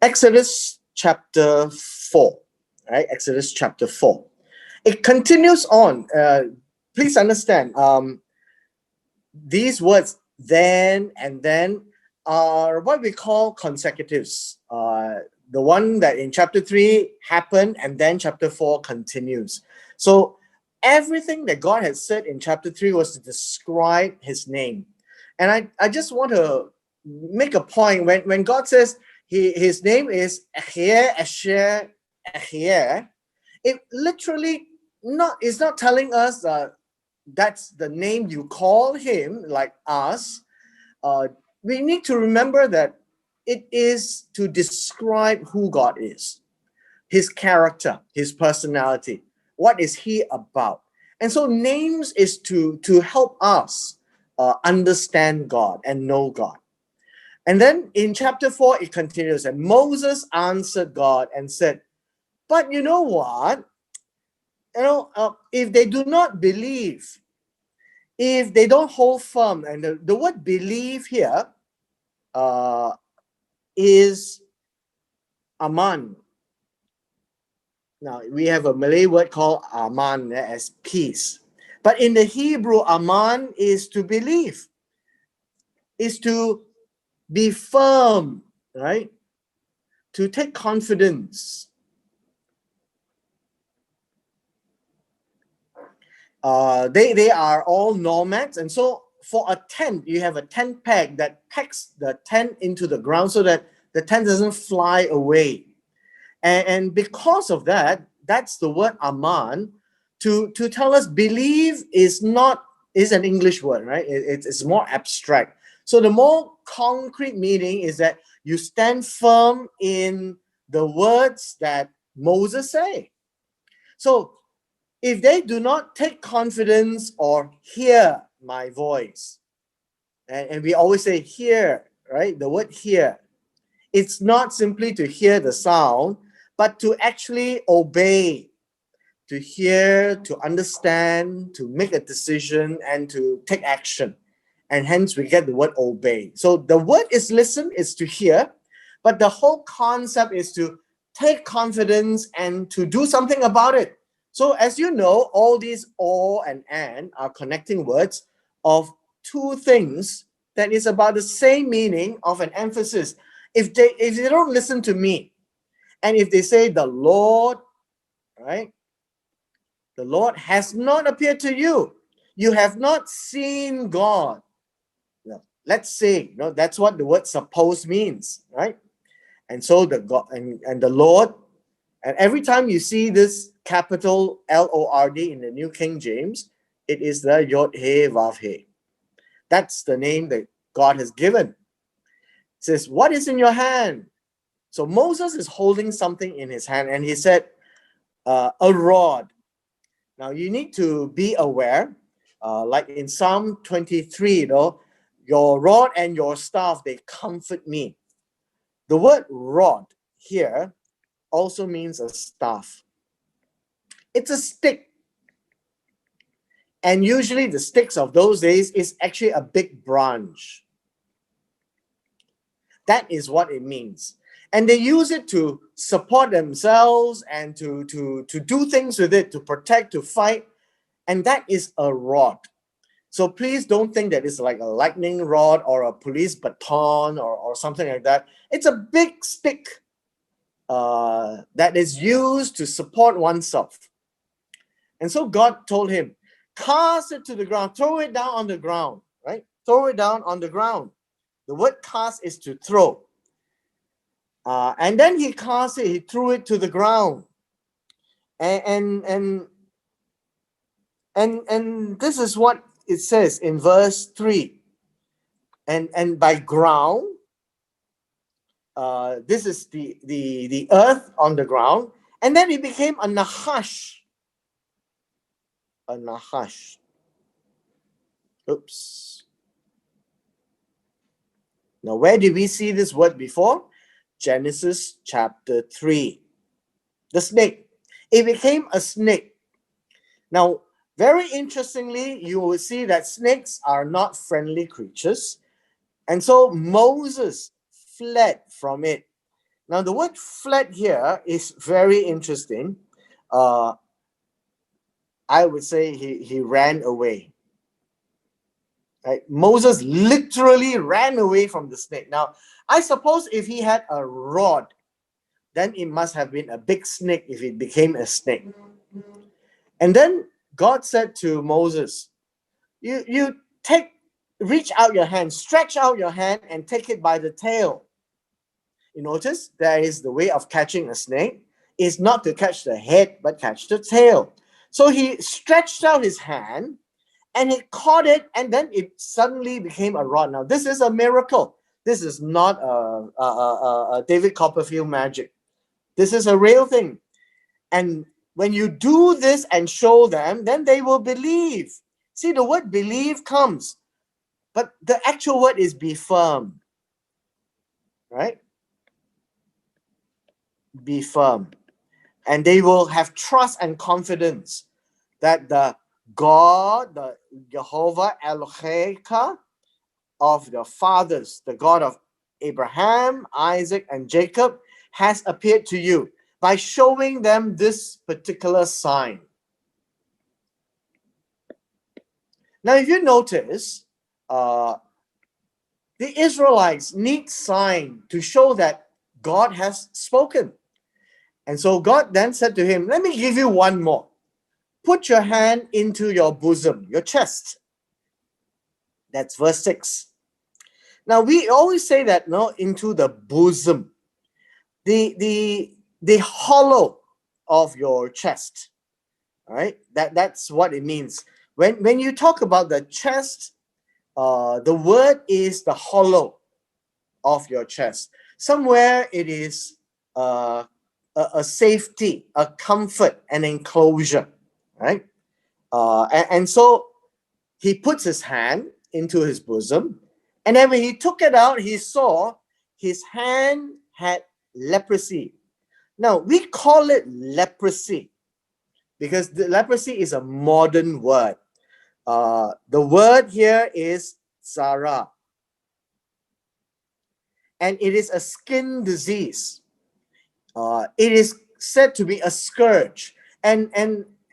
Exodus chapter 4, right? Exodus chapter 4. It continues on. Please understand, these words, then and then, are what we call consecutives. The one that in chapter 3 happened and then chapter 4 continues. So everything that God had said in chapter 3 was to describe his name. And I just want to make a point. When God says his name is Ehyeh, Asher, Ehyeh, it literally is not telling us that's the name you call him, like us. We need to remember that it is to describe who God is, his character, his personality. What is he about? And so names is to help us understand God and know God. And then in chapter 4, it continues, and Moses answered God and said, but you know what? If they do not believe, if they don't hold firm, and the word believe here is aman. Now, we have a Malay word called aman as peace. But in the Hebrew, aman is to believe, is to be firm, right? To take confidence. They are all nomads, and so for a tent, you have a tent peg that pegs the tent into the ground so that the tent doesn't fly away. And because of that, that's the word aman, to tell us believe is an English word, right? It's more abstract. So the more concrete meaning is that you stand firm in the words that Moses say. So if they do not take confidence or hear my voice, and we always say hear, right? The word hear, it's not simply to hear the sound, but to actually obey, to hear, to understand, to make a decision, and to take action. And hence we get the word obey. So the word is listen, is to hear, but the whole concept is to take confidence and to do something about it. So as you know, all these or and are connecting words of two things that is about the same meaning of an emphasis. If they don't listen to me, and if they say the Lord, right? The Lord has not appeared to you. You have not seen God. Let's say, that's what the word suppose means, right? And so the God and the Lord, and every time you see this capital Lord in the New King James, it is the Yod He Vav He. That's the name that God has given. It says, what is in your hand? So Moses is holding something in his hand, and he said, a rod. Now you need to be aware, like in Psalm 23, your rod and your staff, they comfort me. The word rod here also means a staff. It's a stick. And usually the sticks of those days is actually a big branch. That is what it means. And they use it to support themselves and to do things with it, to protect, to fight. And that is a rod. So please don't think that it's like a lightning rod or a police baton or something like that. It's a big stick that is used to support oneself. And so God told him, cast it to the ground, throw it down on the ground, right? Throw it down on the ground. The word cast is to throw. And then he cast it, he threw it to the ground. And this is what it says in verse 3. And by ground, this is the earth on the ground. And then it became a nahash. A nahash. Oops. Now, where did we see this word before? Genesis chapter 3. The snake. It became a snake. Now, very interestingly, you will see that snakes are not friendly creatures. And so Moses fled from it. Now, the word fled here is very interesting. I would say he ran away. Right? Moses literally ran away from the snake. Now, I suppose if he had a rod, then it must have been a big snake if it became a snake. And then God said to Moses, you reach out your hand, stretch out your hand and take it by the tail. You notice there is the way of catching a snake is not to catch the head, but catch the tail. So he stretched out his hand and he caught it, and then it suddenly became a rod. Now, this is a miracle. This is not a David Copperfield magic. This is a real thing. And when you do this and show them, then they will believe. See, the word believe comes, but the actual word is be firm. Right? Be firm. And they will have trust and confidence that the God, the Jehovah Eloheka of the fathers, the God of Abraham, Isaac, and Jacob, has appeared to you by showing them this particular sign. Now, if you notice, the Israelites need sign to show that God has spoken. And so God then said to him, let me give you one more. Put your hand into your bosom, your chest. That's verse 6. Now, we always say that, no, into the bosom. The hollow of your chest. All right? That's what it means. When you talk about the chest, the word is the hollow of your chest. Somewhere it is a safety, a comfort, an enclosure, right? And so he puts his hand into his bosom, and then when he took it out, he saw his hand had leprosy. Now, we call it leprosy because the leprosy is a modern word. The word here is zara, and it is a skin disease. It is said to be a scourge, and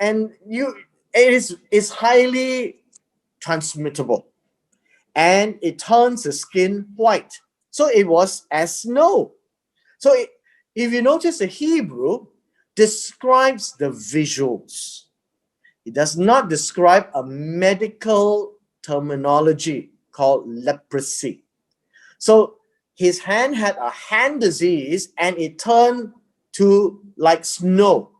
it is highly transmittable, and it turns the skin white. So it was as snow. So if you notice, the Hebrew describes the visuals. It does not describe a medical terminology called leprosy. So his hand had a hand disease and it turned to like snow.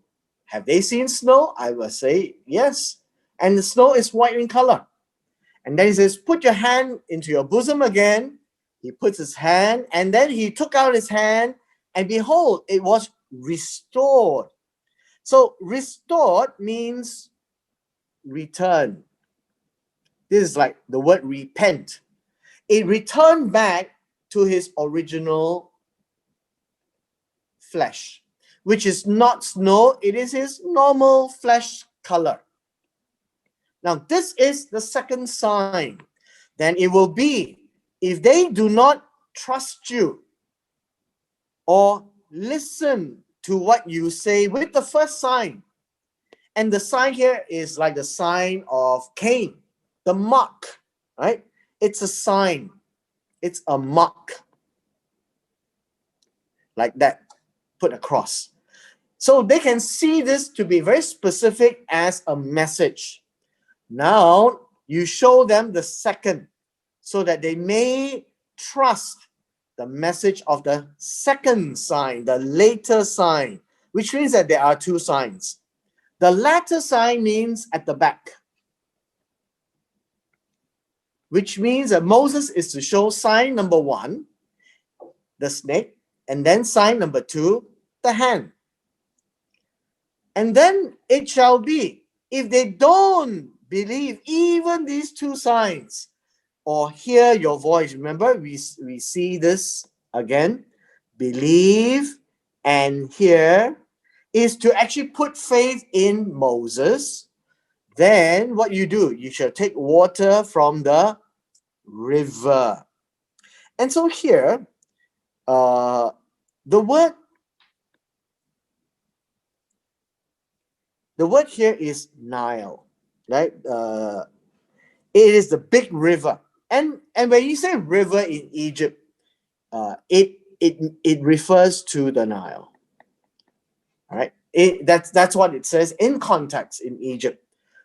Have they seen snow? I will say yes. And the snow is white in color. And then he says, put your hand into your bosom again. He puts his hand, and then he took out his hand, and behold, it was restored. So restored means return. This is like the word repent. It returned back to his original flesh, which is not snow, it is his normal flesh color. Now, this is the second sign. Then it will be, if they do not trust you or listen to what you say with the first sign, and the sign here is like the sign of Cain, the mark, right? It's a sign. It's a mark. Like that, put across. So they can see this to be very specific as a message. Now, you show them the second so that they may trust the message of the second sign, the later sign, which means that there are two signs. The latter sign means at the back, which means that Moses is to show sign number 1, the snake, and then sign number 2, the hand. And then it shall be, if they don't believe even these two signs or hear your voice, remember we see this again, believe and hear is to actually put faith in Moses. Then what you do, you shall take water from the river. And so here, The word here is Nile, right? It is the big river, and when you say river in Egypt, it refers to the Nile. All right, that's what it says in context in Egypt.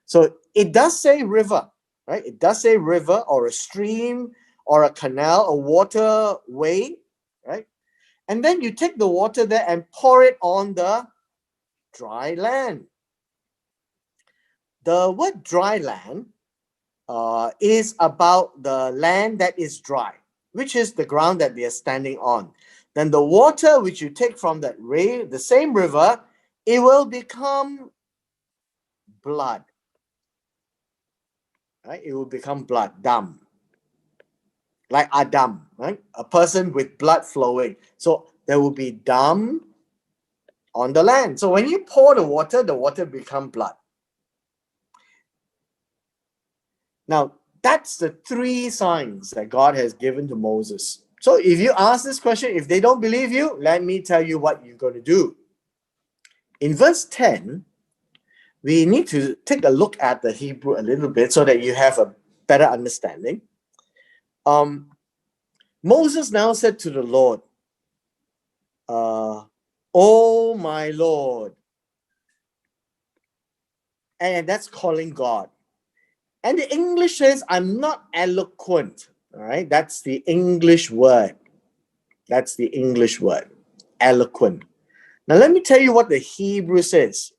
So it does say river, right? It does say river or a stream or a canal, a waterway, right? And then you take the water there and pour it on the dry land. The word dry land is about the land that is dry, which is the ground that they are standing on. Then the water which you take from that the same river, it will become blood. Right? It will become blood, dam. Like Adam, right? A person with blood flowing. So there will be dam on the land. So when you pour the water become blood. Now, that's the 3 signs that God has given to Moses. So if you ask this question, if they don't believe you, let me tell you what you're going to do. In verse 10, we need to take a look at the Hebrew a little bit so that you have a better understanding. Moses now said to the Lord, "Oh my Lord." And that's calling God. And the English says, "I'm not eloquent." All right, that's the English word. That's the English word, eloquent. Now let me tell you what the Hebrew says.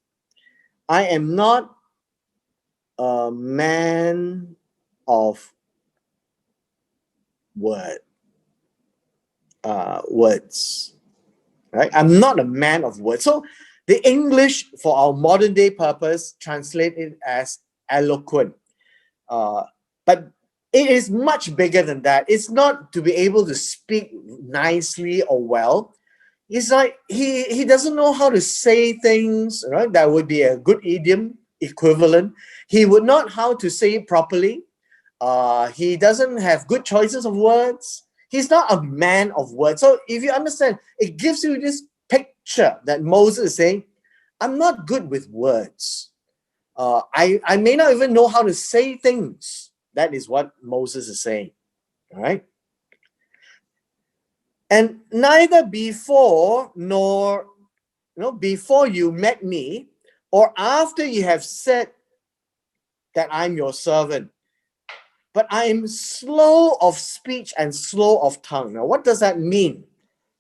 I am not a man of words. Right? I'm not a man of words. So the English, for our modern day purpose, translate it as eloquent. But it is much bigger than that. It's not to be able to speak nicely or well. It's like he doesn't know how to say things, right? That would be a good idiom equivalent. He would not how to say it properly. He doesn't have good choices of words. He's not a man of words. So if you understand, it gives you this picture that Moses is saying, I'm not good with words. I may not even know how to say things. That is what Moses is saying. All right. And neither before nor before you met me or after you have said that I'm your servant, but I am slow of speech and slow of tongue. Now, what does that mean?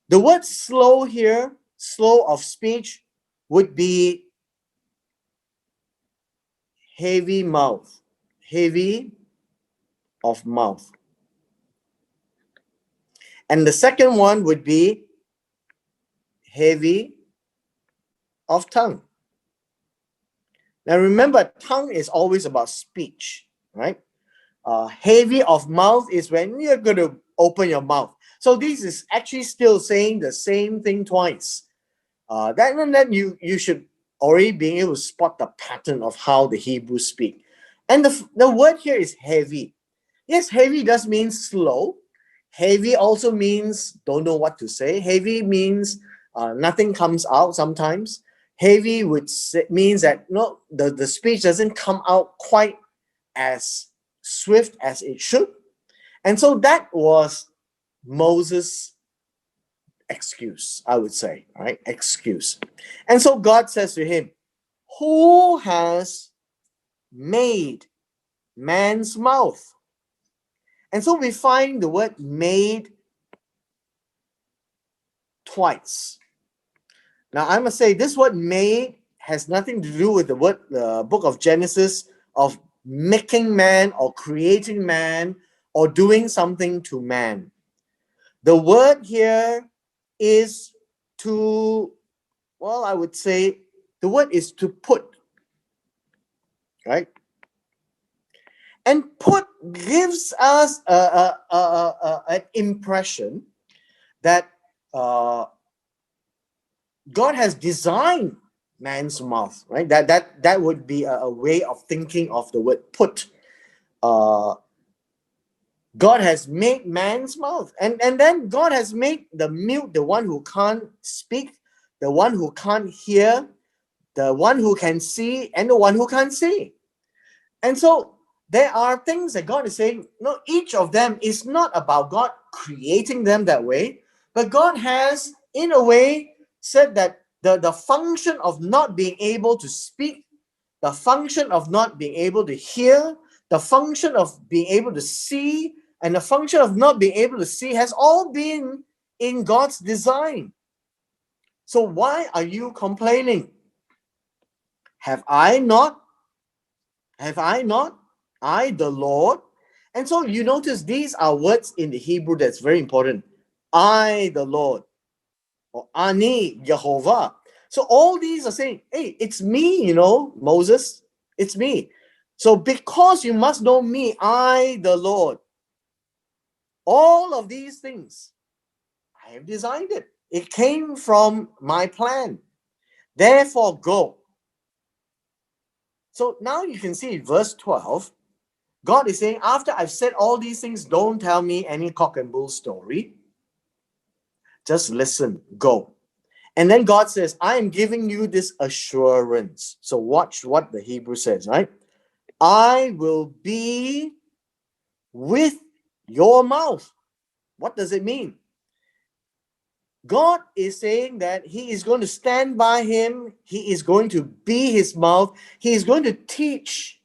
The word slow here, slow of speech, would be heavy mouth, heavy of mouth. And the second one would be heavy of tongue. Now remember, tongue is always about speech, right? Heavy of mouth is when you're going to open your mouth. So this is actually still saying the same thing twice. Then you should already be able to spot the pattern of how the Hebrews speak. And the word here is heavy. Yes, heavy does mean slow. Heavy also means don't know what to say. Heavy means nothing comes out sometimes. Heavy means that the speech doesn't come out quite as swift as it should. And so that was Moses' excuse, I would say, right? Excuse. And so God says to him, who has made man's mouth? And so we find the word made twice. Now I must say this word made has nothing to do with the book of Genesis of making man or creating man or doing something to man. The word here is I would say the word is to put, right? And put gives us an impression that God has designed man's mouth, right? That would be a way of thinking of the word put. God has made man's mouth. And then God has made the mute, the one who can't speak, the one who can't hear, the one who can see, and the one who can't see. And so there are things that God is saying, no, each of them is not about God creating them that way, but God has, in a way, said that the function of not being able to speak, the function of not being able to hear, the function of being able to see, and the function of not being able to see has all been in God's design. So why are you complaining? Have I not? Have I not? I, the Lord. And so you notice these are words in the Hebrew that's very important. I, the Lord, or Ani, Jehovah. So all these are saying, hey, it's me, Moses, it's me. So because you must know me, I, the Lord, all of these things, I have designed it. It came from my plan. Therefore, go. So now you can see verse 12, God is saying, after I've said all these things, don't tell me any cock and bull story. Just listen, go. And then God says, I am giving you this assurance. So watch what the Hebrew says, right? I will be with your mouth. What does it mean? God is saying that he is going to stand by him. He is going to be his mouth. He is going to teach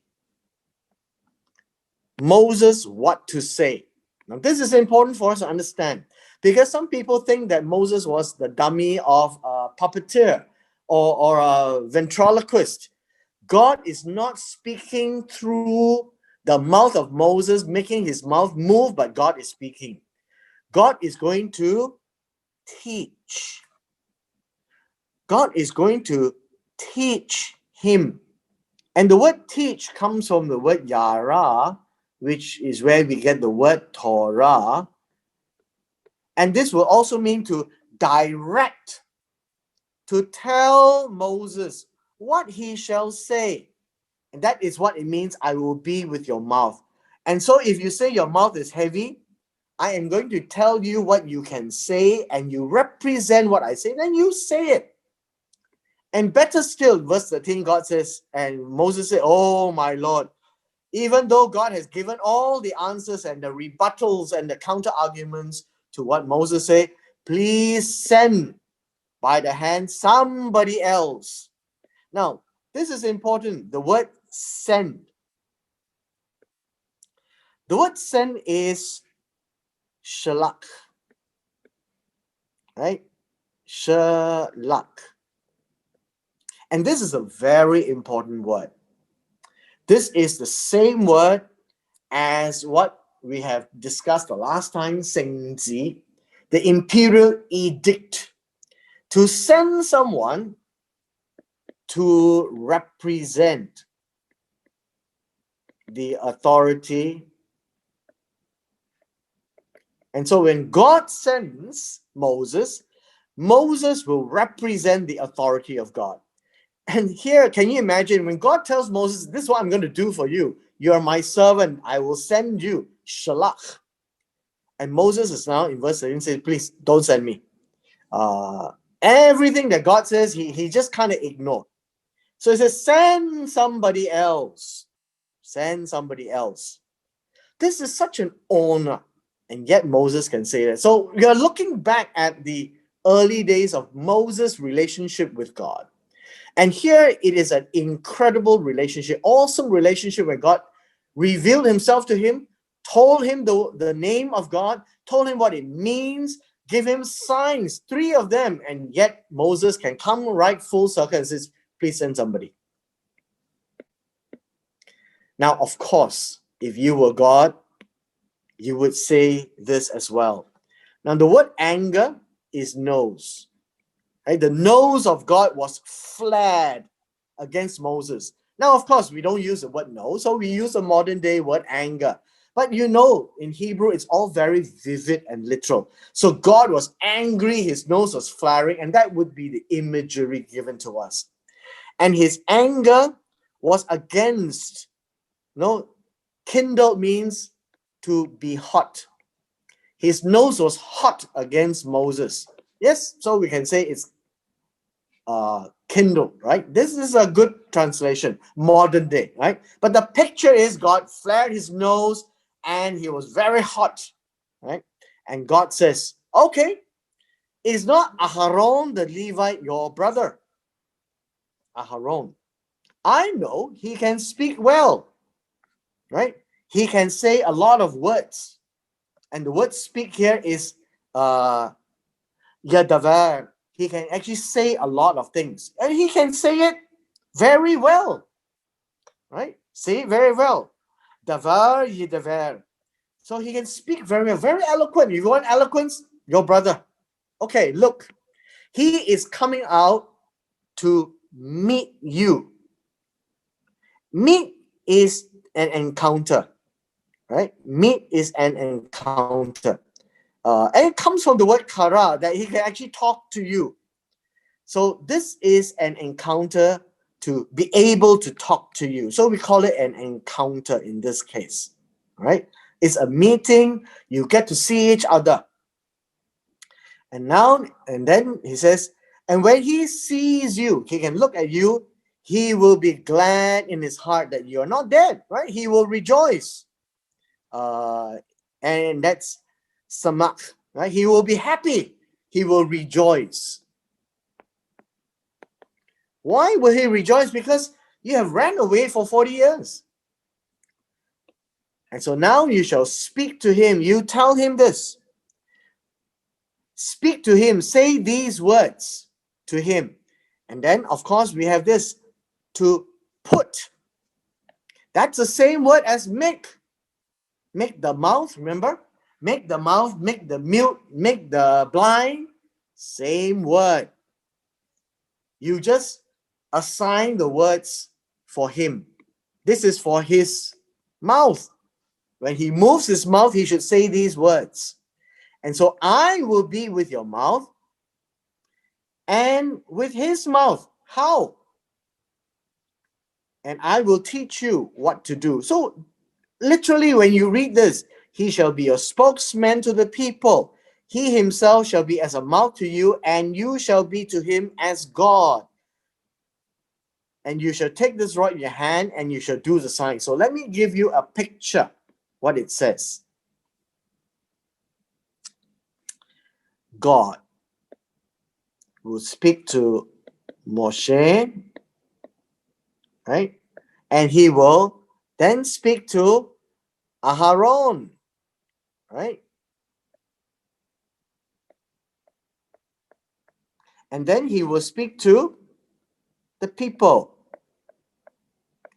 Moses what to say. Now, this is important for us to understand because some people think that Moses was the dummy of a puppeteer or a ventriloquist. God is not speaking through the mouth of Moses, making his mouth move, but God is speaking. God is going to teach. God is going to teach him. And the word teach comes from the word yara, which is where we get the word Torah. And this will also mean to direct, to tell Moses what he shall say. And that is what it means, I will be with your mouth. And so if you say your mouth is heavy, I am going to tell you what you can say, and you represent what I say, then you say it. And better still, verse 13, God says, and Moses said, oh my Lord, even though God has given all the answers and the rebuttals and the counter arguments to what Moses said, please send by the hand somebody else. Now, this is important. The word send. The word send is shalak. Right? Shalak. And this is a very important word. This is the same word as what we have discussed the last time, Sengzi, the imperial edict, to send someone to represent the authority. And so when God sends Moses, Moses will represent the authority of God. And here, can you imagine when God tells Moses, this is what I'm going to do for you. You are my servant. I will send you. Shalach. And Moses is now in verse 13 says, please don't send me. Everything that God says, he just kind of ignored. So he says, send somebody else. Send somebody else. This is such an honor. And yet Moses can say that. So we are looking back at the early days of Moses' relationship with God. And here it is an incredible relationship, awesome relationship where God revealed himself to him, told him the name of God, told him what it means, give him signs, 3 of them, and yet Moses can come right full circle and says, please send somebody. Now, of course, if you were God, you would say this as well. Now, the word anger is nose. Right? The nose of God was flared against Moses. Now, of course, we don't use the word nose, so we use the modern day word anger. But in Hebrew, it's all very vivid and literal. So God was angry, his nose was flaring, and that would be the imagery given to us. And his anger was against, kindled means to be hot. His nose was hot against Moses. Yes, so we can say it's kindled, right? This is a good translation, modern day, right? But the picture is God flared his nose and he was very hot, right? And God says, okay, is not Aharon the Levite your brother? Aharon. I know he can speak well, right? He can say a lot of words. And the word speak here is Yadavar. He can actually say a lot of things. And he can say it very well, right? Say it very well. Davar Yadavar. So he can speak very well, very eloquent. If you want eloquence, your brother. Okay, look. He is coming out to meet you. Meet is an encounter, right? Meet is an encounter. And it comes from the word kara, that he can actually talk to you. So this is an encounter to be able to talk to you. So we call it an encounter in this case, right? It's a meeting. You get to see each other. And then he says, and when he sees you, he can look at you, he will be glad in his heart that you are not dead, right? He will rejoice. And that's samak, right? He will be happy. He will rejoice. Why will he rejoice? Because you have ran away for 40 years. And so now you shall speak to him. You tell him this. Speak to him. Say these words to him. And then, of course, we have this, to put. That's the same word as make. Make the mouth, remember? Make the mouth, make the mute, make the blind. Same word. You just assign the words for him. This is for his mouth. When he moves his mouth, he should say these words. And so I will be with your mouth and with his mouth. How? And I will teach you what to do. So literally, when you read this, he shall be your spokesman to the people. He himself shall be as a mouth to you, and you shall be to him as God. And you shall take this rod in your hand, and you shall do the sign. So let me give you a picture, what it says. God will speak to Moshe, right? And he will then speak to Aharon, right? And then he will speak to the people.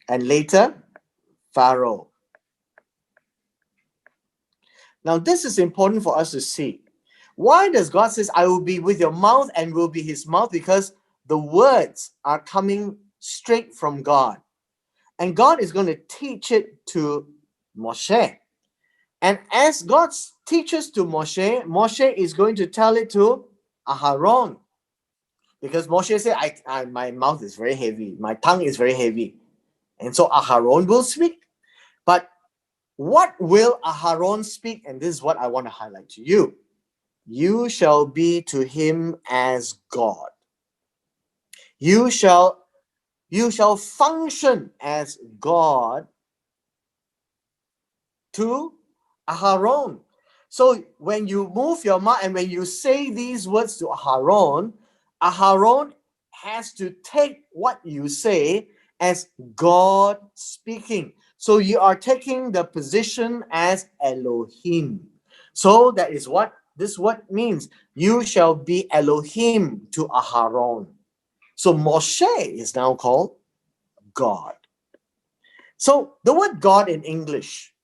And later, Pharaoh. Now, this is important for us to see. Why does God say, I will be with your mouth and will be his mouth? Because the words are coming straight from God. And God is going to teach it to Moshe. And as God teaches to Moshe, Moshe is going to tell it to Aharon. Because Moshe said, my mouth is very heavy. My tongue is very heavy. And so Aharon will speak. But what will Aharon speak? And this is what I want to highlight to you. You shall be to him as God. You shall function as God to Aharon. So when you move your mouth and when you say these words to Aharon, Aharon has to take what you say as God speaking. So you are taking the position as Elohim. So that is what this word means. You shall be Elohim to Aharon. So Moshe is now called God. So the word God in English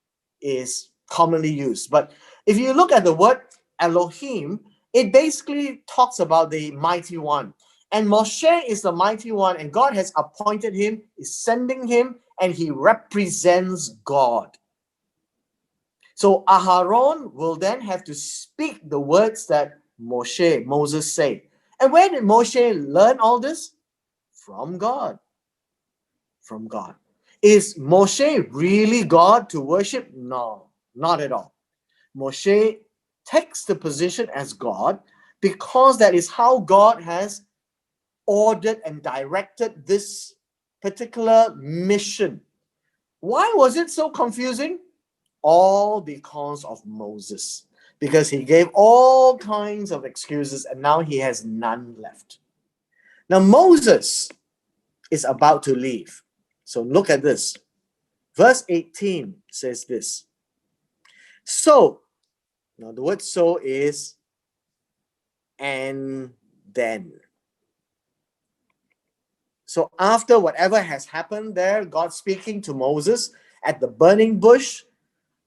is commonly used. But if you look at the word Elohim, it basically talks about the mighty one. And Moshe is the mighty one, and God has appointed him, is sending him, and he represents God. So Aharon will then have to speak the words that Moses said. And where did Moshe learn all this? From God. From God. Is Moshe really God to worship? No. Not at all. Moshe takes the position as God because that is how God has ordered and directed this particular mission. Why was it so confusing? All because of Moses. Because he gave all kinds of excuses and now he has none left. Now Moses is about to leave. So look at this. Verse 18 says this. So, now the word so is and then. So after whatever has happened there, God speaking to Moses at the burning bush,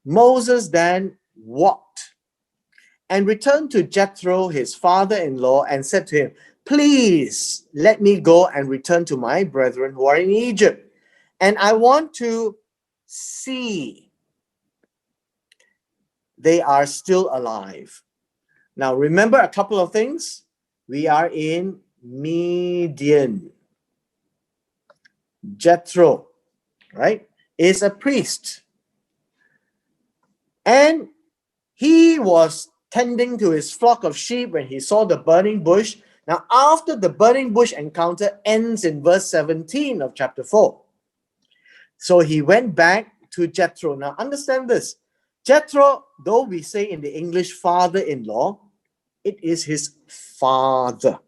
Moses then walked and returned to Jethro, his father-in-law, and said to him, please let me go and return to my brethren who are in Egypt. And I want to see they are still alive. Now remember a couple of things. We are in Midian. Jethro, right, is a priest. And he was tending to his flock of sheep when he saw the burning bush. Now, after the burning bush encounter ends in verse 17 of chapter 4. So he went back to Jethro. Now, understand this. Jethro, though we say in the English father-in-law, it is his father.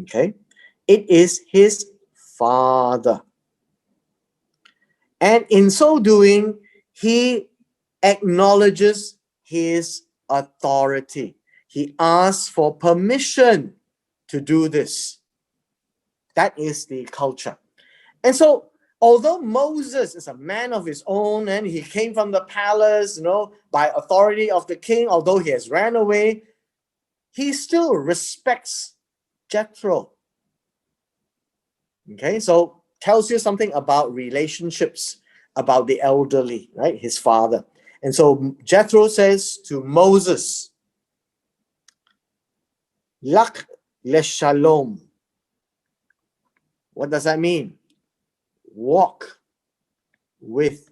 Okay? It is his father. And in so doing, he acknowledges his authority. He asks for permission to do this. That is the culture. And so, although Moses is a man of his own and he came from the palace, by authority of the king, although he has ran away, he still respects Jethro. Okay, so tells you something about relationships, about the elderly, right? His father. And so Jethro says to Moses, Lak leshalom. What does that mean? Walk with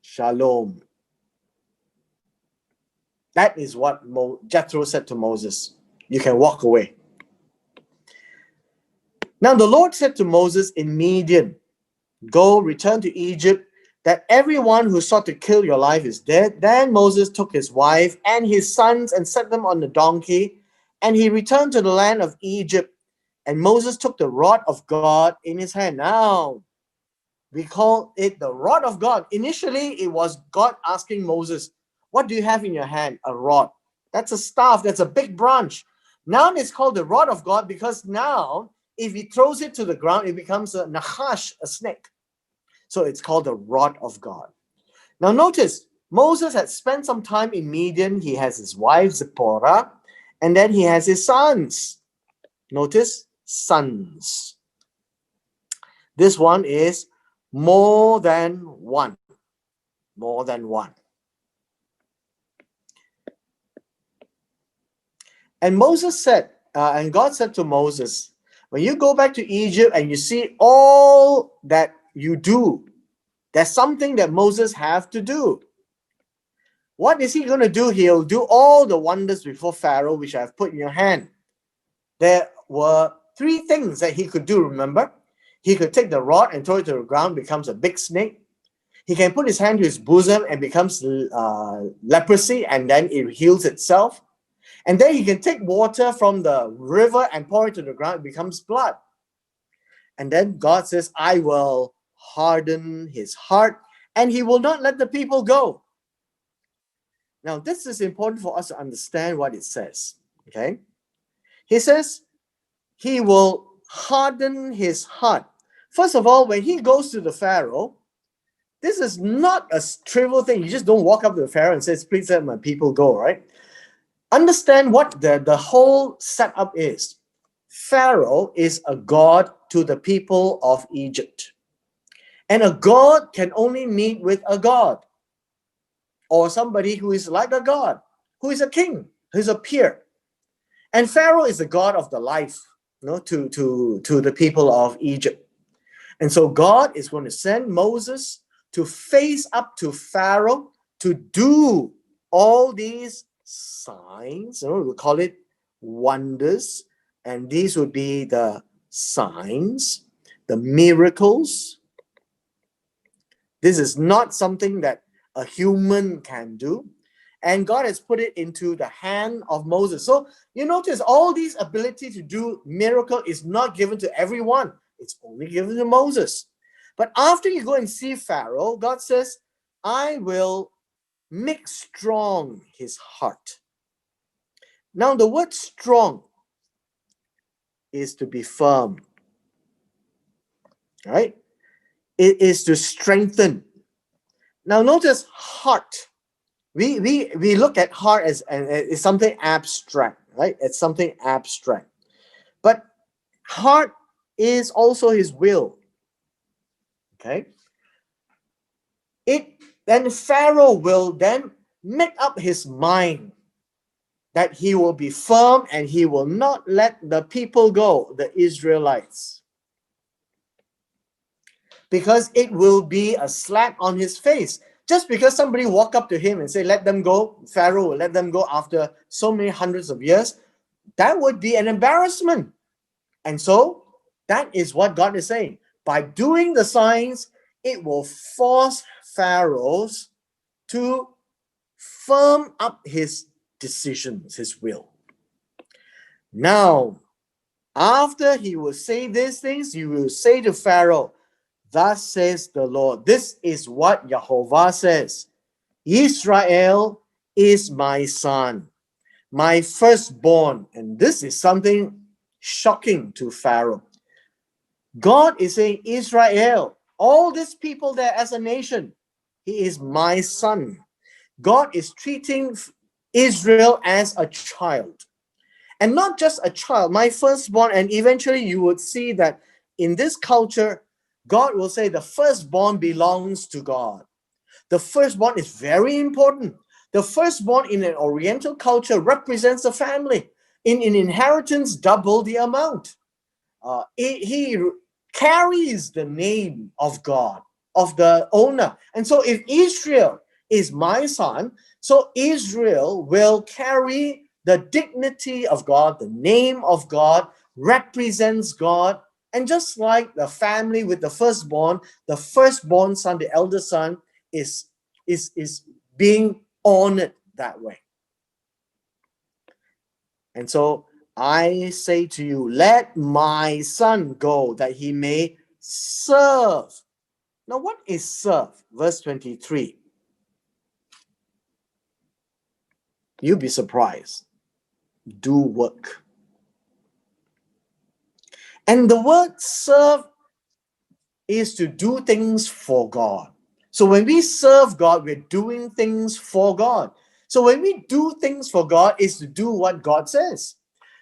shalom. That is what Jethro said to Moses. You can walk away. Now the Lord said to Moses in Midian, go, return to Egypt, that everyone who sought to kill your life is dead. Then Moses took his wife and his sons and set them on the donkey, and he returned to the land of Egypt. And Moses took the rod of God in his hand. Now, we call it the rod of God. Initially, it was God asking Moses, what do you have in your hand? A rod. That's a staff. That's a big branch. Now it's called the rod of God because now, if he throws it to the ground, it becomes a nachash, a snake. So it's called the rod of God. Now notice, Moses had spent some time in Midian. He has his wife Zipporah, and then he has his sons. Notice, sons. This one is more than one. More than one. And Moses said, and God said to Moses, when you go back to Egypt and you see all that you do, there's something that Moses have to do. What is he going to do? He'll do all the wonders before Pharaoh, which I have put in your hand. There were three things that he could do, remember? He could take the rod and throw it to the ground, becomes a big snake. He can put his hand to his bosom and becomes leprosy, and then it heals itself. And then he can take water from the river and pour it to the ground, it becomes blood. And then God says, I will harden his heart and he will not let the people go. Now, this is important for us to understand what it says. Okay? He says, he will harden his heart. First of all, when he goes to the Pharaoh, this is not a trivial thing. You just don't walk up to the Pharaoh and say, please let my people go, right? Understand what the whole setup is. Pharaoh is a god to the people of Egypt. And a god can only meet with a god or somebody who is like a god, who is a king, who is a peer. And Pharaoh is the god of the life, to the people of Egypt. And so God is going to send Moses to face up to Pharaoh to do all these signs, we call it wonders, and these would be the signs, the miracles. This is not something that a human can do. And God has put it into the hand of Moses. So you notice all these ability to do miracle is not given to everyone. It's only given to Moses. But after you go and see Pharaoh, God says, I will make strong his heart. Now the word strong is to be firm. Right? It is to strengthen. Now notice heart. We look at heart as something abstract, right? It's something abstract. But heart is also his will. Okay? Then Pharaoh will then make up his mind that he will be firm and he will not let the people go, the Israelites. Because it will be a slap on his face. Just because somebody walk up to him and say, let them go, Pharaoh will let them go after so many hundreds of years, that would be an embarrassment. And so that is what God is saying. By doing the signs, it will force Pharaoh to firm up his decisions, his will. Now, after he will say these things, you will say to Pharaoh, thus says the Lord. This is what Jehovah says. Israel is my son, my firstborn. And this is something shocking to Pharaoh. God is saying, Israel, all these people there as a nation, he is my son. God is treating Israel as a child. And not just a child, my firstborn. And eventually you would see that in this culture, God will say the firstborn belongs to God. The firstborn is very important. The firstborn in an Oriental culture represents a family. In an inheritance, double the amount. He carries the name of God, of the owner. And so if Israel is my son, so Israel will carry the dignity of God, the name of God, represents God. And just like the family with the firstborn son, the elder son, is being honored that way. And so I say to you, let my son go that he may serve. Now, what is serve? Verse 23. You'll be surprised. Do work. And the word serve is to do things for God. So when we serve God, we're doing things for God. So when we do things for God, is to do what God says.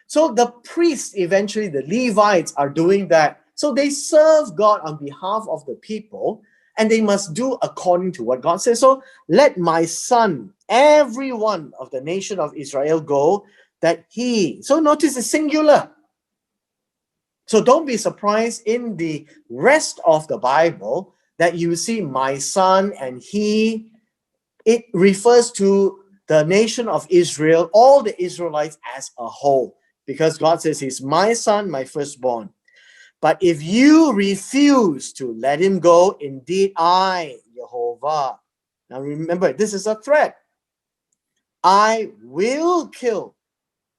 So the priests, eventually the Levites, are doing that. So they serve God on behalf of the people, and they must do according to what God says. So let my son, every one of the nation of Israel, go, that he. So notice the singular. So don't be surprised in the rest of the Bible that you see my son and he. It refers to the nation of Israel, all the Israelites as a whole, because God says he's my son, my firstborn. But if you refuse to let him go, indeed I, Jehovah. Now remember, this is a threat. I will kill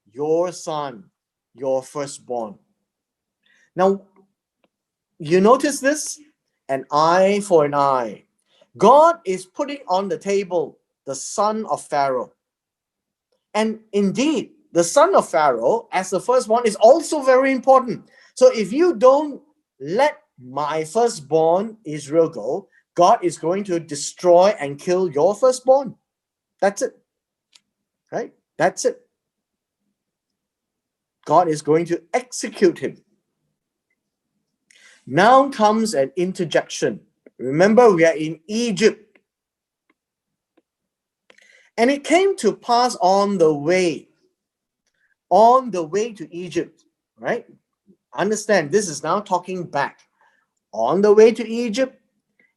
your son, your firstborn. Now, you notice this? An eye for an eye. God is putting on the table the son of Pharaoh. And indeed, the son of Pharaoh, as the first one, is also very important. So if you don't let my firstborn Israel go, God is going to destroy and kill your firstborn. That's it. Right? That's it. God is going to execute him. Now comes an interjection. Remember, we are in Egypt. And it came to pass on the way to Egypt, right? Understand, this is now talking back. On the way to Egypt,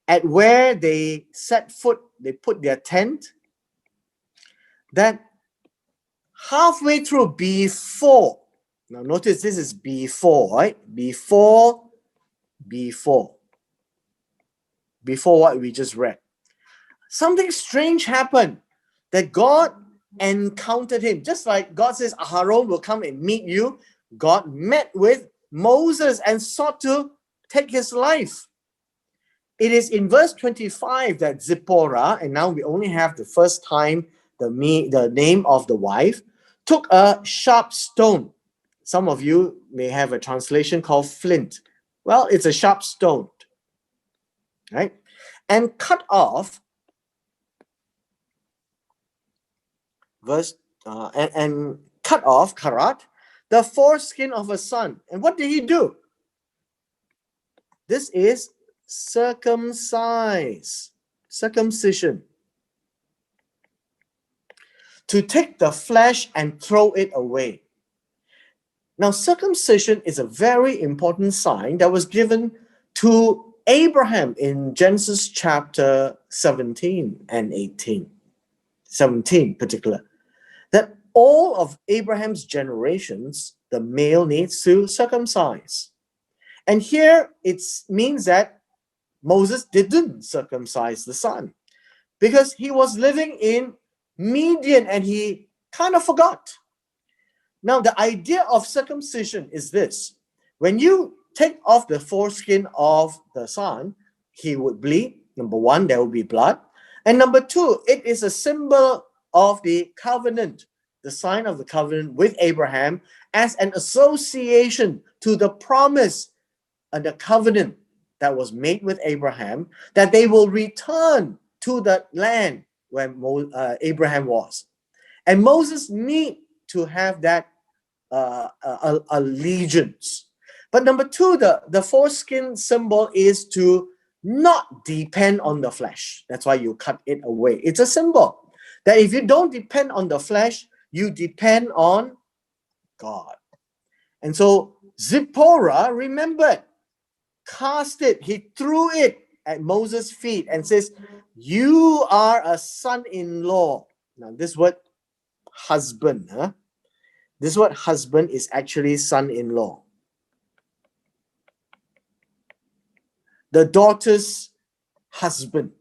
at where they set foot, they put their tent, that halfway through, before, now notice this is before, right? Before what we just read, something strange happened, that God encountered him. Just like God says, Aaron will come and meet you, God met with Moses and sought to take his life. It is in verse 25 that Zipporah, and now we only have the first time the name of the wife, took a sharp stone. Some of you may have a translation called flint. Well, it's a sharp stone, right? And cut off and cut off karat, the foreskin of a son. And what did he do? This is circumcision. To take the flesh and throw it away. Now, circumcision is a very important sign that was given to Abraham in Genesis chapter 17 and 18. 17 particular. That all of Abraham's generations, the male needs to circumcise. And here it means that Moses didn't circumcise the son because he was living in Midian and he kind of forgot. Now, the idea of circumcision is this. When you take off the foreskin of the son, he would bleed. Number one, there will be blood. And number two, it is a symbol of the covenant, the sign of the covenant with Abraham as an association to the promise and the covenant that was made with Abraham, that they will return to the land where Abraham was. And Moses need to have that allegiance. But number two, the foreskin symbol is to not depend on the flesh. That's why you cut it away. It's a symbol that if you don't depend on the flesh, you depend on God. And so Zipporah remembered, cast it, he threw it at Moses' feet and says, you are a son-in-law. Now this word husband, this word husband is actually son-in-law. The daughter's husband,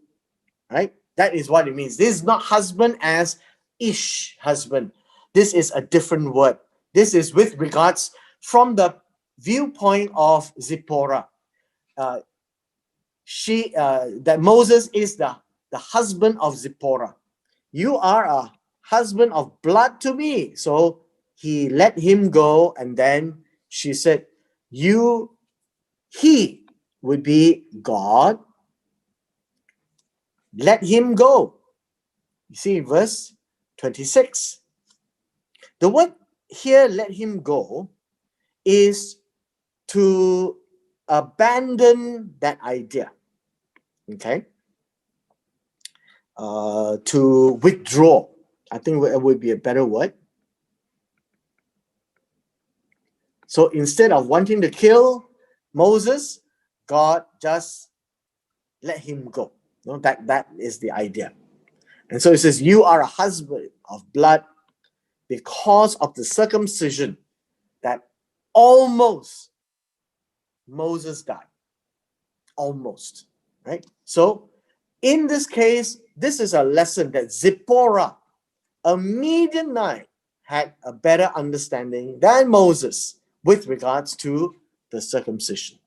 right? That is what it means. This is not husband as ish husband. This is a different word. This is with regards from the viewpoint of Zipporah. That Moses is the husband of Zipporah. You are a husband of blood to me. So he let him go, and then she said, he would be God. Let him go. You see, verse 26. The word here, let him go, is to abandon that idea. Okay? To withdraw. I think it would be a better word. So instead of wanting to kill Moses, God just let him go. No, that is the idea. And so it says, you are a husband of blood because of the circumcision that almost Moses died. Almost, right? So in this case, this is a lesson that Zipporah, a Midianite, had a better understanding than Moses with regards to the circumcision.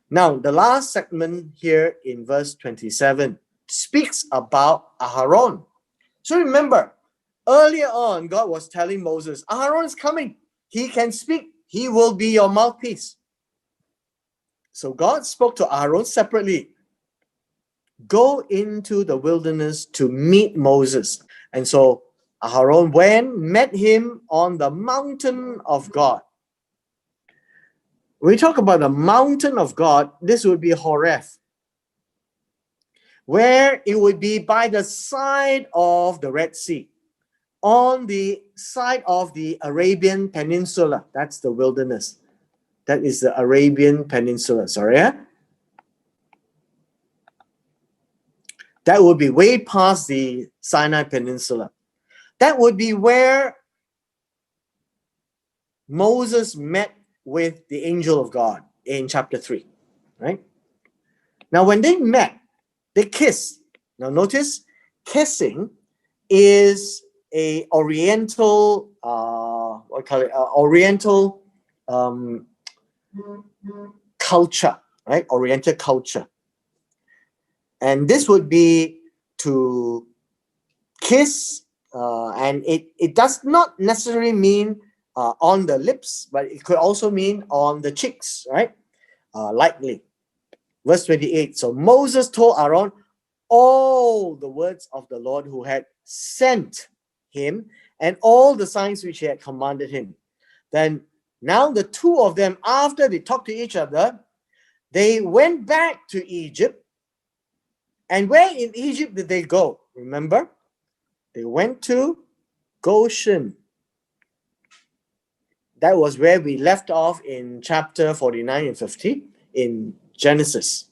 Now, the last segment here in verse 27 speaks about Aaron. So remember, earlier on, God was telling Moses, Aaron is coming. He can speak. He will be your mouthpiece. So God spoke to Aaron separately. Go into the wilderness to meet Moses. And so Aaron went, met him on the mountain of God. When we talk about the mountain of God, this would be Horeb, where it would be by the side of the Red Sea, on the side of the Arabian Peninsula. That's the wilderness. That is the Arabian Peninsula, sorry. That would be way past the Sinai Peninsula. That would be where Moses met with the angel of God in chapter 3, right? Now, when they met, they kissed. Now, notice, kissing is a Oriental, Oriental culture, right? Oriental culture. And this would be to kiss, and it does not necessarily mean on the lips, but it could also mean on the cheeks, right? Lightly. Verse 28. So Moses told Aaron all the words of the Lord who had sent him and all the signs which he had commanded him. Then now the two of them, after they talked to each other, they went back to Egypt. And where in Egypt did they go? Remember? They went to Goshen. That was where we left off in chapter 49 and 50 in Genesis.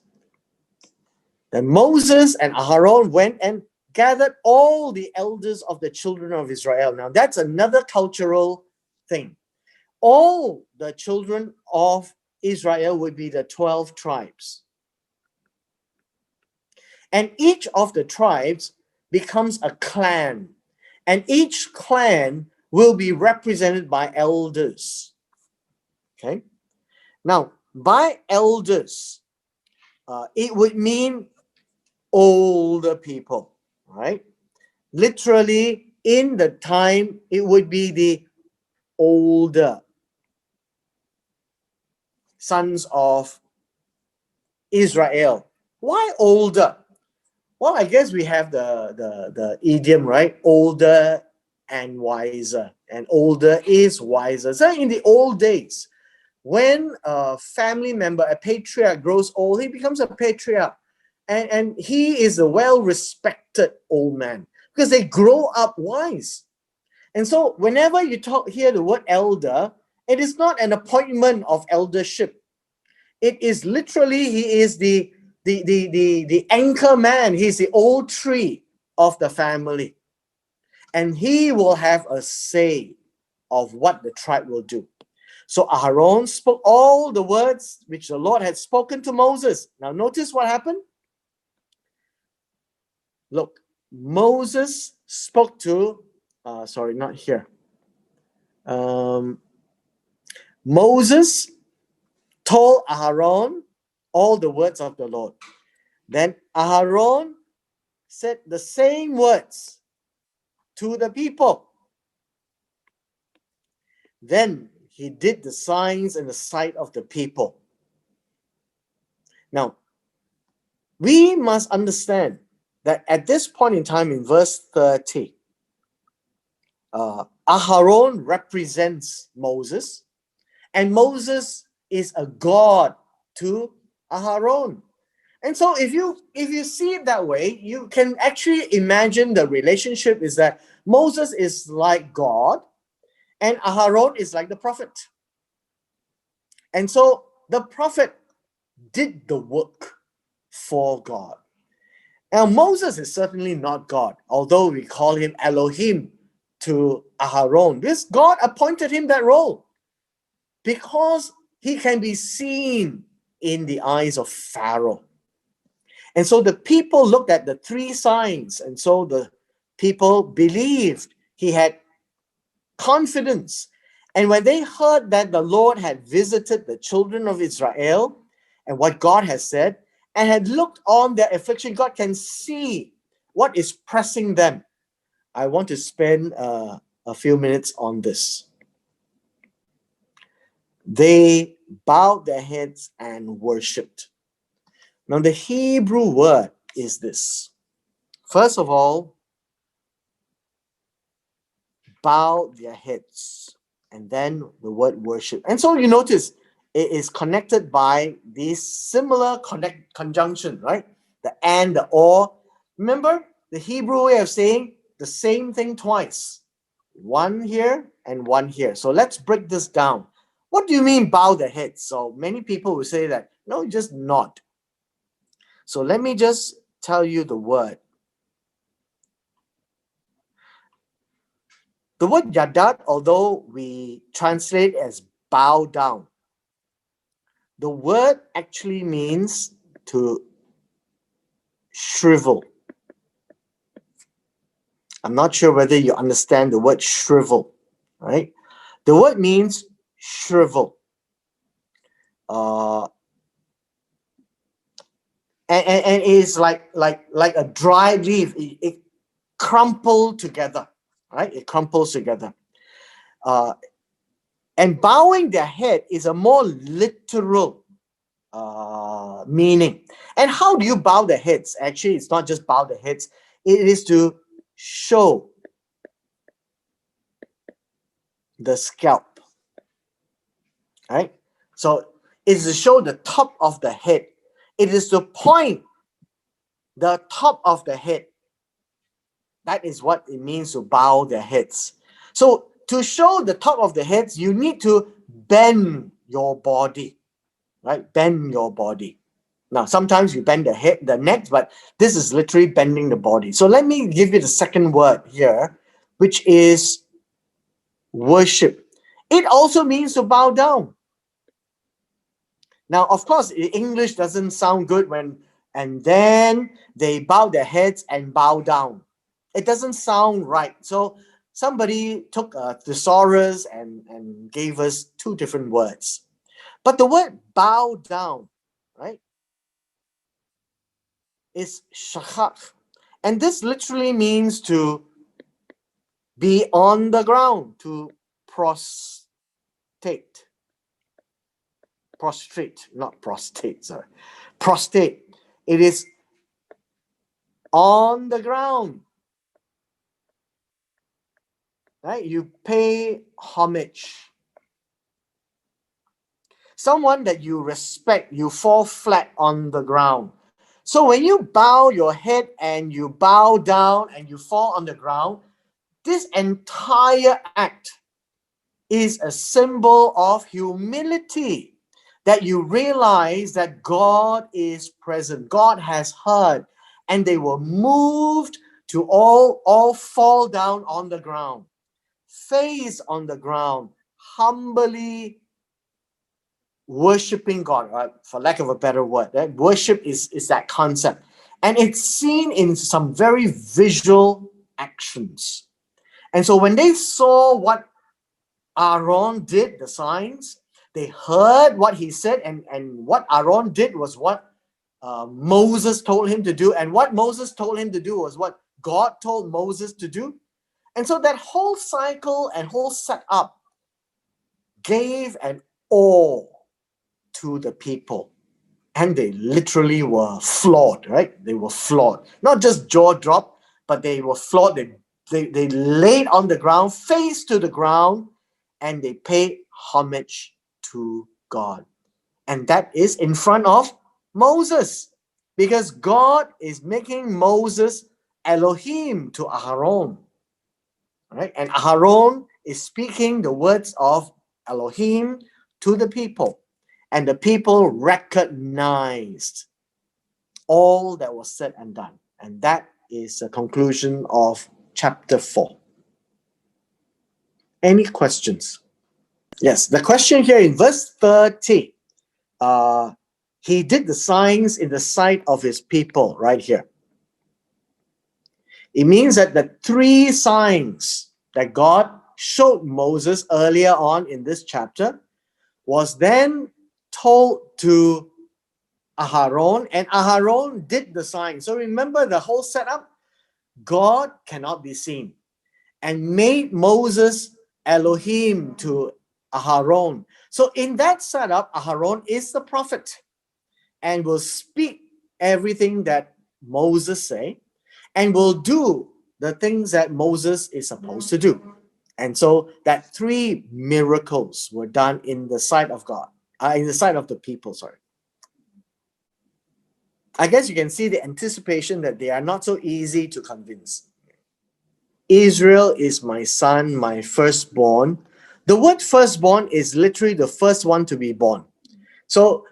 Then Moses and Aaron went and gathered all the elders of the children of Israel. Now that's another cultural thing. All the children of Israel would be the 12 tribes. And each of the tribes becomes a clan. And each clan will be represented by elders. Okay? Now, by elders, it would mean older people, right? Literally, in the time, it would be the older sons of Israel. Why older? Well, I guess we have the idiom, right? Older and wiser. And older is wiser. So in the old days, when a family member, a patriarch grows old, he becomes a patriarch. And he is a well-respected old man because they grow up wise. And so whenever you hear the word elder, it is not an appointment of eldership. It is literally, he is the anchor man. He's the old tree of the family. And he will have a say of what the tribe will do. So Aaron spoke all the words which the Lord had spoken to Moses. Now notice what happened. Look, Moses spoke to, not here. Moses told Aaron all the words of the Lord. Then Aaron said the same words to the people. Then he did the signs in the sight of the people. Now, we must understand that at this point in time in verse 30, Aaron represents Moses, and Moses is a god to Aaron. And so if you see it that way, you can actually imagine the relationship is that Moses is like God, and Aaron is like the prophet. And so the prophet did the work for God. Now, Moses is certainly not God, although we call him Elohim to Aaron. This God appointed him that role because he can be seen in the eyes of Pharaoh. And so the people looked at the three signs, and so the people believed. He had confidence. And when they heard that the Lord had visited the children of Israel and what God has said, and had looked on their affliction, God can see what is pressing them. I want to spend a few minutes on this. They bowed their heads and worshipped. Now, the Hebrew word is this. First of all, bow their heads, and then the word worship. And so you notice it is connected by these similar conjunction, right? The and, the or. Remember the Hebrew way of saying the same thing twice. One here and one here. So let's break this down. What do you mean bow their heads? So many people will say that, no, just nod. So let me just tell you the word. The word yadat, although we translate as bow down, the word actually means to shrivel. I'm not sure whether you understand the word shrivel, right? The word means shrivel. And it is like a dry leaf. It crumpled together, right? It crumples together. And bowing their head is a more literal meaning. And how do you bow the heads? Actually, it's not just bow the heads. It is to show the scalp, right? So it is to show the top of the head. It is to point the top of the head. That is what it means to bow their heads. So to show the top of the heads, you need to bend your body, right? Bend your body. Now, sometimes you bend the head, the neck, but this is literally bending the body. So let me give you the second word here, which is worship. It also means to bow down. Now, of course, English doesn't sound good when, and then they bow their heads and bow down. It doesn't sound right. So somebody took a thesaurus and gave us two different words. But the word bow down, right, is shakak. And this literally means to be on the ground, to prostrate. Prostrate, not prostate, sorry. Prostrate. It is on the ground. Right? You pay homage. Someone that you respect, you fall flat on the ground. So when you bow your head and you bow down and you fall on the ground, this entire act is a symbol of humility, that you realize that God is present, God has heard, and they were moved to all fall down on the ground, face on the ground, humbly worshiping God, right? For lack of a better word, right? Worship is that concept. And it's seen in some very visual actions. And so when they saw what Aaron did, the signs, they heard what he said, and what Aaron did was what Moses told him to do. And what Moses told him to do was what God told Moses to do. And so that whole cycle and whole setup gave an awe to the people. And they literally were flawed, right? They were flawed. Not just jaw drop, but they were flawed. They laid on the ground, face to the ground, and they paid homage to God. And that is in front of Moses, because God is making Moses Elohim to Aaron. Right? And Aaron is speaking the words of Elohim to the people. And the people recognized all that was said and done. And that is the conclusion of chapter 4. Any questions? Yes, the question here in verse 30. He did the signs in the sight of his people, right here. It means that the three signs that God showed Moses earlier on in this chapter was then told to Aharon, and Aharon did the sign. So remember the whole setup? God cannot be seen, and made Moses Elohim to Aharon. So in that setup, Aharon is the prophet and will speak everything that Moses say, and will do the things that Moses is supposed to do. And so that three miracles were done in the sight of God, in the sight of the people, sorry. I guess you can see the anticipation that they are not so easy to convince. Israel is my son, my firstborn. The word firstborn is literally the first one to be born. So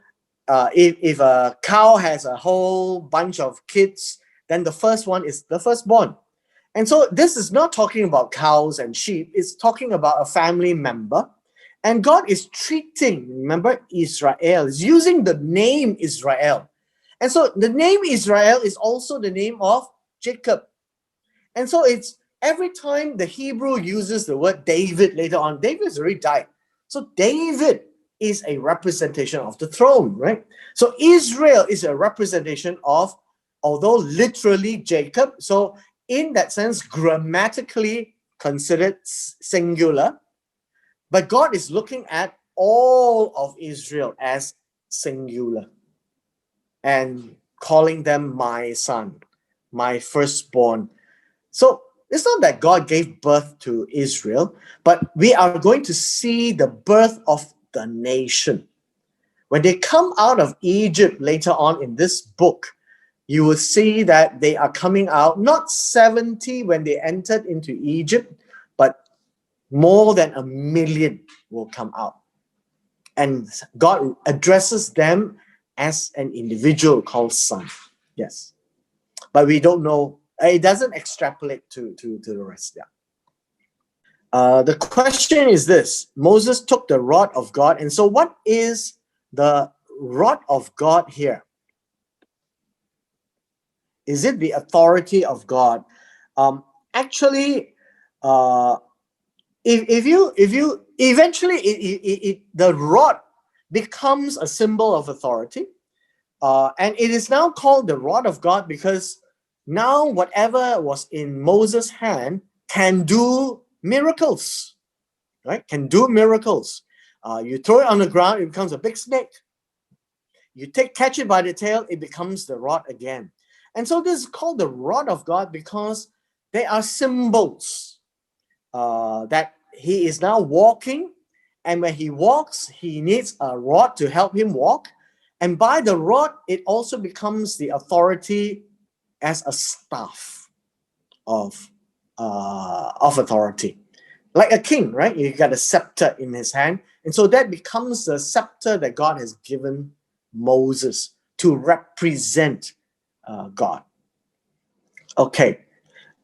if a cow has a whole bunch of kids, then the first one is the firstborn. And so this is not talking about cows and sheep. It's talking about a family member. And God is treating, remember, Israel. Is using the name Israel. And so the name Israel is also the name of Jacob. And so it's every time the Hebrew uses the word David later on, David has already died. So David is a representation of the throne, right? So Israel is a representation of, although literally Jacob, so in that sense, grammatically considered singular, but God is looking at all of Israel as singular and calling them my son, my firstborn. So it's not that God gave birth to Israel, but we are going to see the birth of the nation. When they come out of Egypt later on in this book, you will see that they are coming out, not 70 when they entered into Egypt, but more than 1 million will come out. And God addresses them as an individual called son. Yes. But we don't know. It doesn't extrapolate to the rest. Yeah. The question is this. Moses took the rod of God. And so what is the rod of God here? Is it the authority of God? Actually, if you eventually the rod becomes a symbol of authority, and it is now called the rod of God because now whatever was in Moses' hand can do miracles, right? Can do miracles. You throw it on the ground, it becomes a big snake. You catch it by the tail, it becomes the rod again. And so this is called the rod of God because they are symbols that he is now walking. And when he walks, he needs a rod to help him walk. And by the rod, it also becomes the authority as a staff of authority. Like a king, right? You got a scepter in his hand. And so that becomes the scepter that God has given Moses to represent God. Okay.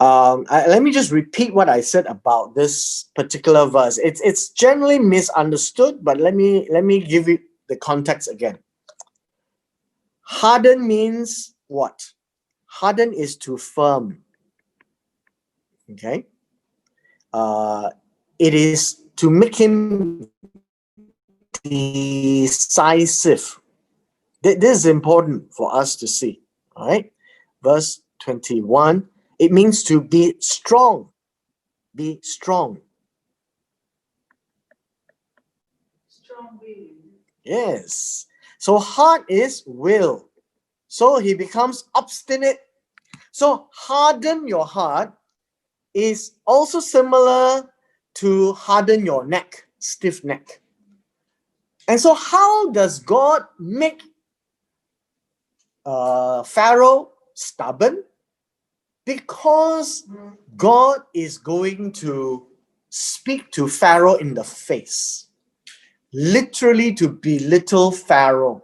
Let me just repeat what I said about this particular verse. It's generally misunderstood, but let me give you the context again. Harden means what? Harden is to firm. Okay. It is to make him decisive. This is important for us to see. All right. Verse 21. It means to be strong. Be strong. Strong will. Yes. So heart is will. So he becomes obstinate. So harden your heart is also similar to harden your neck, stiff neck. And so how does God make Pharaoh stubborn? Because God is going to speak to Pharaoh in the face, literally to belittle Pharaoh,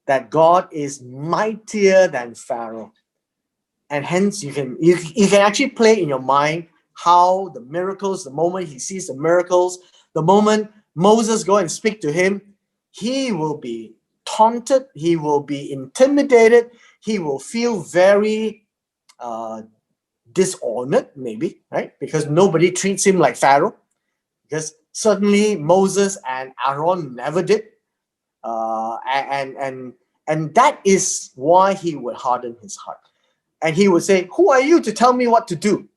that God is mightier than Pharaoh. And hence you can actually play in your mind how the miracles, the moment he sees the miracles, the moment Moses go and speak to him, he will be taunted, he will be intimidated, he will feel very dishonored, maybe, right? Because nobody treats him like Pharaoh. Because certainly Moses and Aaron never did. And that is why he would harden his heart. And he would say, who are you to tell me what to do?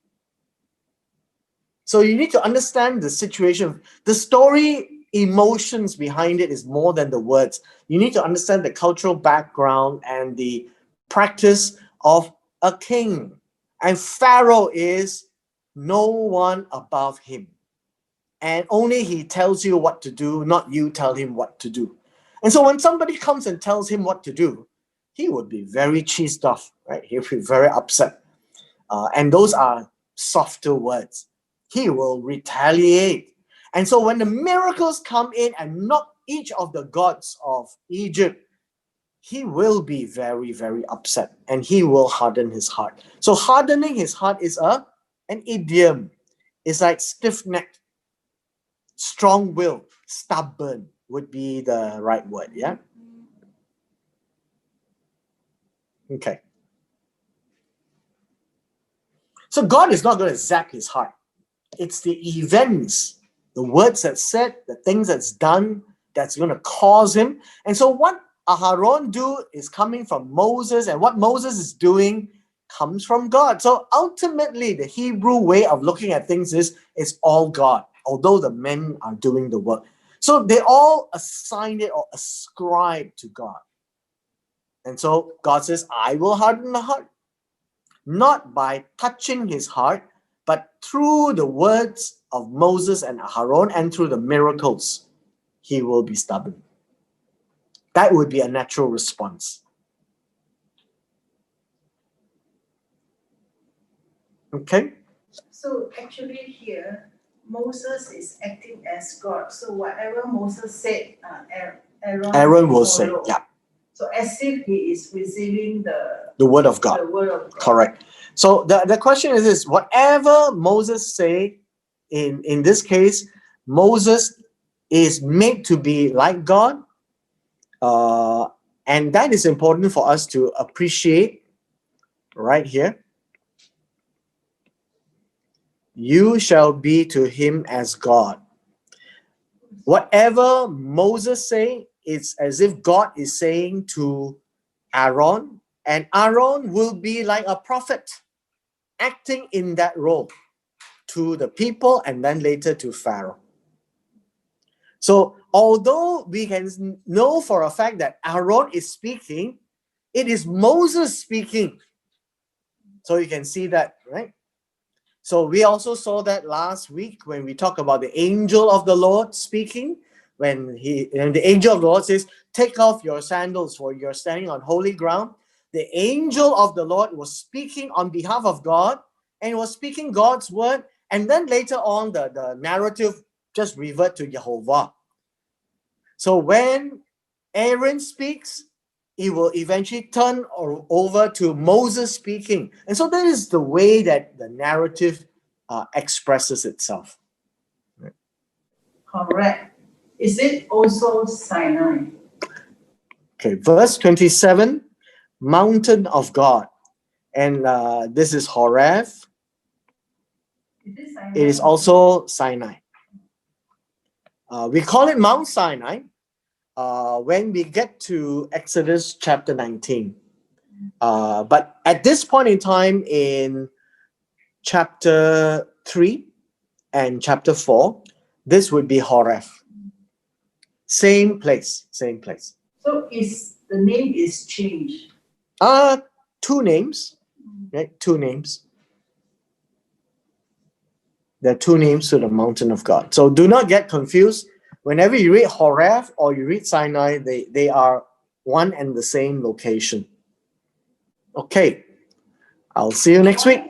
So you need to understand the situation. The story, emotions behind it is more than the words. You need to understand the cultural background and the practice of a king. And Pharaoh is no one above him. And only he tells you what to do, not you tell him what to do. And so when somebody comes and tells him what to do, he would be very cheesed off, right? He'll be very upset. And those are softer words. He will retaliate. And so when the miracles come in and knock each of the gods of Egypt, he will be very, very upset and he will harden his heart. So hardening his heart is a An idiom is like stiff-necked, strong-willed, stubborn would be the right word, yeah? Okay. So God is not going to zap his heart. It's the events, the words that's said, the things that's done, that's going to cause him. And so what Aharon do is coming from Moses, and what Moses is doing comes from God. So ultimately, the Hebrew way of looking at things is it's all God, although the men are doing the work. So they all assign it or ascribe to God. And so God says, I will harden the heart, not by touching his heart, but through the words of Moses and Aharon and through the miracles, he will be stubborn. That would be a natural response. Okay? So actually here, Moses is acting as God. So whatever Moses said, Aaron will say, follow. yeah. So as if he is receiving The word of God. the word of God. Correct. So the question is this, whatever Moses say, in this case, Moses is made to be like God. And that is important for us to appreciate right here. You shall be to him as God. Whatever Moses say, it's as if God is saying to Aaron, and Aaron will be like a prophet, acting in that role to the people and then later to Pharaoh. So although we can know for a fact that Aaron is speaking, it is Moses speaking. So you can see that, right? So we also saw that last week when we talked about the angel of the Lord speaking, when the angel of the Lord says, take off your sandals for you're standing on holy ground. The angel of the Lord was speaking on behalf of God and was speaking God's word. And then later on, the narrative just revert to Jehovah. So when Aaron speaks, he will eventually turn over to Moses speaking. And so that is the way that the narrative expresses itself. Correct. Is it also Sinai? Okay, verse 27, mountain of God. And this is Horeb. It is also Sinai. We call it Mount Sinai when we get to Exodus chapter 19. But at this point in time in chapter 3 and chapter 4, this would be Horeb. Same place. So the name is changed? Two names, right? Two names. There are two names to the mountain of God. So do not get confused. Whenever you read Horeb or you read Sinai, they are one and the same location. Okay, I'll see you next week.